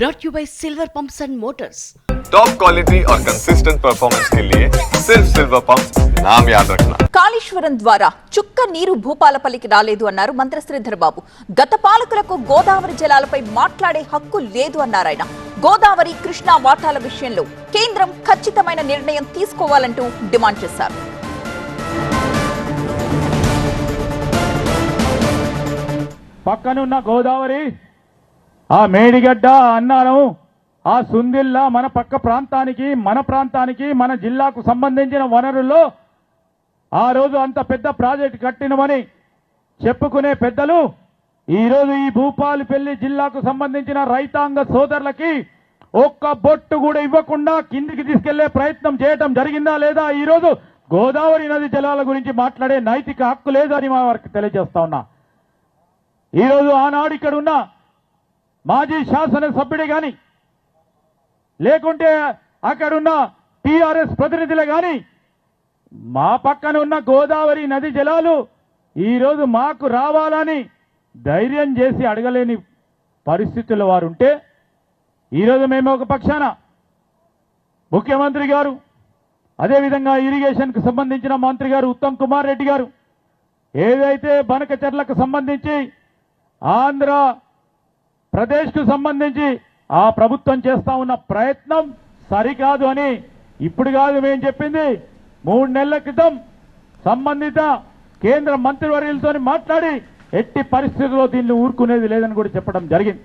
brought you by Silver Pumps and Motors. Top quality और consistent performance के लिए सिर्फ सिल्वर पंप्स नाम याद रखना. కాళేశ్వరం ద్వారా చుక్క నీరు భూపాలపల్లికి రాలేదు అన్నారు మంత్రి శ్రీధర్ బాబు. గత పాలకులకు గోదావరి జలాలపై మాట్లాడే హక్కు లేదు అన్నారాయన. గోదావరి కృష్ణా వాటాల విషయంలో కేంద్రం ఖచ్చితమైన నిర్ణయం తీసుకోవాలంటూ డిమాండ్ చేశారు. పక్కనున్న గోదావరి, ఆ మేడిగడ్డ, అన్నారం, ఆ సుందిల్లా మన పక్క ప్రాంతానికి, మన జిల్లాకు సంబంధించిన వనరుల్లో ఆ రోజు అంత పెద్ద ప్రాజెక్ట్ కట్టినమని చెప్పుకునే పెద్దలు ఈరోజు ఈ భూపాలపల్లి జిల్లాకు సంబంధించిన రైతాంగ సోదరులకి ఒక్క బొట్టు కూడా ఇవ్వకుండా కిందికి తీసుకెళ్లే ప్రయత్నం చేయటం జరిగిందా లేదా? ఈరోజు గోదావరి నది జలాల గురించి మాట్లాడే నైతిక హక్కు లేదని మా వారికి తెలియజేస్తా ఉన్నా. ఈరోజు ఆనాడు ఇక్కడ ఉన్న మాజీ శాసనసభ్యుడే కానీ, లేకుంటే అక్కడున్న టీఆర్ఎస్ ప్రతినిధులే కానీ మా పక్కన ఉన్న గోదావరి నది జలాలు ఈరోజు మాకు రావాలని ధైర్యం చేసి అడగలేని పరిస్థితుల్లో వారు ఉంటే, ఈరోజు మేము ఒక పక్షాన ముఖ్యమంత్రి గారు, అదేవిధంగా ఇరిగేషన్కు సంబంధించిన మంత్రి గారు ఉత్తమ్ కుమార్ రెడ్డి గారు ఏదైతే బనకచెర్లకు సంబంధించి ఆంధ్ర ప్రదేశ్కు సంబంధించి ఆ ప్రభుత్వం చేస్తా ఉన్న ప్రయత్నం సరికాదు అని ఇప్పుడు కాదు మేము చెప్పింది, 3 నెలల క్రితం సంబంధిత కేంద్ర మంత్రివర్యులతో మాట్లాడి ఎట్టి పరిస్థితుల్లో దీన్ని ఊరుకునేది లేదని కూడా చెప్పడం జరిగింది.